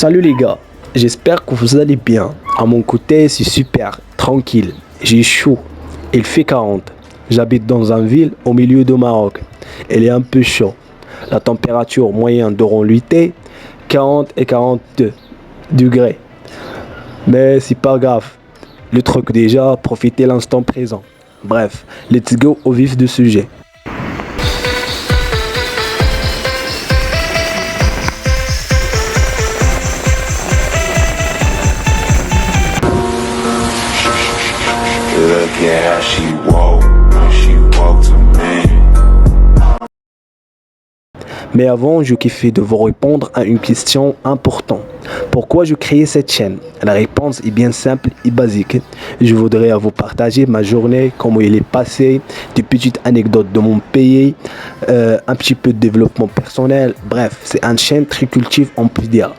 Salut les gars, j'espère que vous allez bien. À mon côté, c'est super, tranquille. J'ai chaud, il fait 40. J'habite dans une ville au milieu du Maroc. Il est un peu chaud. La température moyenne durant l'été, 40 et 42 degrés. Mais c'est pas grave. Le truc déjà, profitez l'instant présent. Bref, let's go au vif du sujet. Look at how she walk when she walk to me. Mais avant, je kiffais de vous répondre à une question importante. Pourquoi je créais cette chaîne? La réponse est bien simple et basique. Je voudrais vous partager ma journée, comment il est passé, des petites anecdotes de mon pays, un petit peu de développement personnel. Bref, c'est une chaîne très cultive, on peut dire.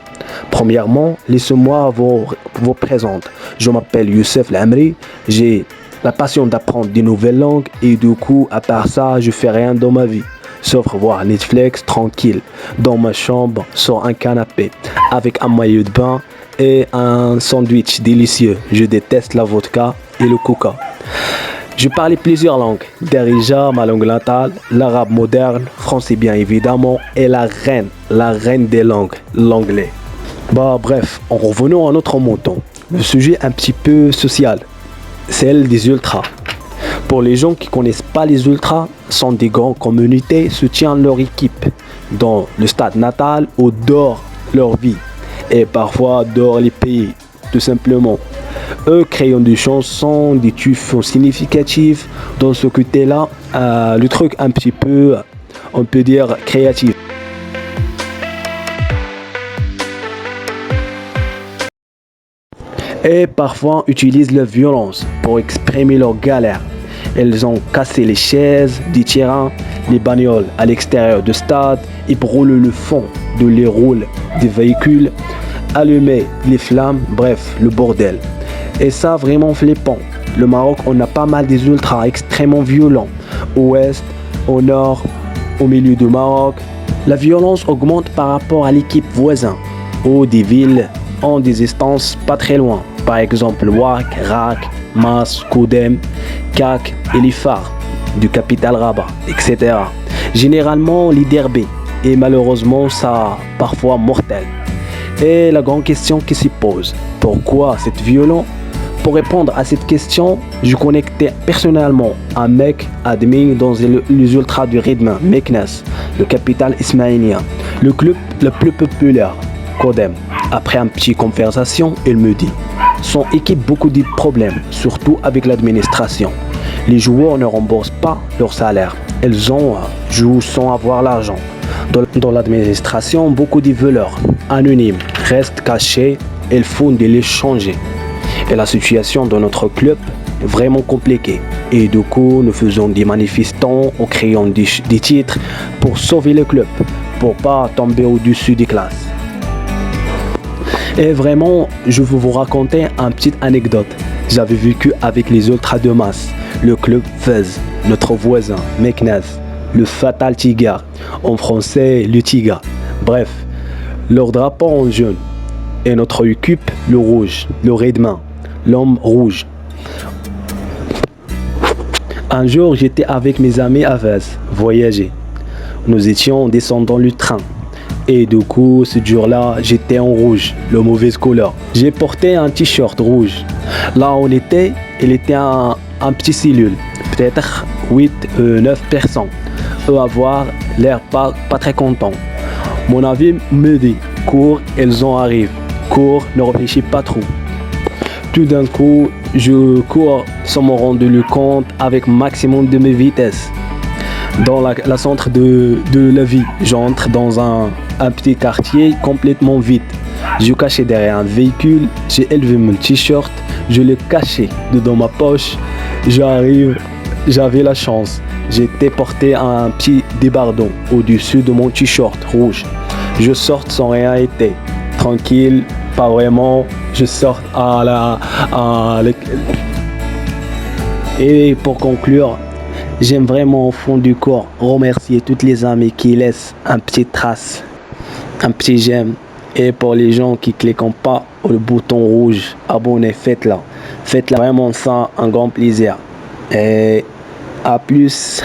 Premièrement, laissez-moi vous présenter. Je m'appelle Youssef Lamri, j'ai la passion d'apprendre des nouvelles langues et du coup, à part ça, je fais rien dans ma vie. Sauf voir Netflix tranquille, dans ma chambre, sur un canapé, avec un maillot de bain et un sandwich délicieux. Je déteste la vodka et le coca. Je parlais plusieurs langues, Darija, ma langue natale, l'arabe moderne, français bien évidemment, et la reine des langues, l'anglais. Bref, en revenant à notre mouton, le sujet un petit peu social, celle des ultras. Pour les gens qui ne connaissent pas les ultras, sont des grandes communautés soutiennent leur équipe dans le stade natal ou dehors leur vie et parfois dehors les pays, tout simplement. Eux créent des chansons, des tubes significatifs dans ce côté-là, le truc un petit peu, on peut dire, créatif. Et parfois utilisent la violence pour exprimer leur galère. Ils ont cassé les chaises des terrains, les bagnoles à l'extérieur du stade et brûlé le fond de les roues des véhicules, allumé les flammes, bref, le bordel. Et ça vraiment flippant. Le Maroc, on a pas mal des ultras extrêmement violents. Au ouest, au nord, au milieu du Maroc. La violence augmente par rapport à l'équipe voisine ou des villes en des distances pas très loin. Par exemple, Ouark, Rak, Mas, Koudem, Kak et les phares du capital Rabat, etc. Généralement, les derbys et malheureusement, ça parfois mortel. Et la grande question qui se pose, pourquoi cette violence? Pour répondre à cette question, je connectais personnellement un mec admis dans les ultras du rythme, Meknes, le capital ismaélien, le club le plus populaire, Koudem. Après une petite conversation, il me dit son équipe beaucoup de problèmes, surtout avec l'administration. Les joueurs ne remboursent pas leur salaire. Ils jouent sans avoir l'argent. Dans l'administration, beaucoup de voleurs anonymes restent cachés. Il faut les changer. Et la situation de notre club est vraiment compliquée. Et du coup, nous faisons des manifestants en créant des titres pour sauver le club, pour pas tomber au-dessus des classes. Et vraiment, je vais vous raconter une petite anecdote. J'avais vécu avec les ultras de masse, le club Fez, notre voisin, Meknes, le Fatal Tiga, en français, le Tiga. Bref, leur drapeau en jaune et notre équipe, le rouge, le Redman, l'homme rouge. Un jour, j'étais avec mes amis à Fez, voyager. Nous étions descendant le train. Et du coup, ce jour-là, j'étais en rouge, le mauvais couleur. J'ai porté un t-shirt rouge. Là, on était, il était un petit cellule, peut-être 8-9 personnes. Eux avoir l'air pas très contents. Mon avis me dit, cours, ils en arrivent. Cours, ne réfléchis pas trop. Tout d'un coup, je cours sans me rendre compte avec maximum de mes vitesses. Dans la centre de la vie, j'entre dans un petit quartier complètement vide. Je cachais derrière un véhicule, j'ai élevé mon t-shirt, je l'ai caché dans ma poche. J'arrive, j'avais la chance. J'étais porté un petit débardon au-dessus de mon t-shirt rouge. Je sors sans rien été, tranquille, pas vraiment. Je sors Et pour conclure, j'aime vraiment au fond du corps remercier toutes les amis qui laissent un petit trace, un petit j'aime Et pour les gens qui cliquent pas au bouton rouge, abonnez, faites-la. Faites-la vraiment ça, un grand plaisir. Et à plus.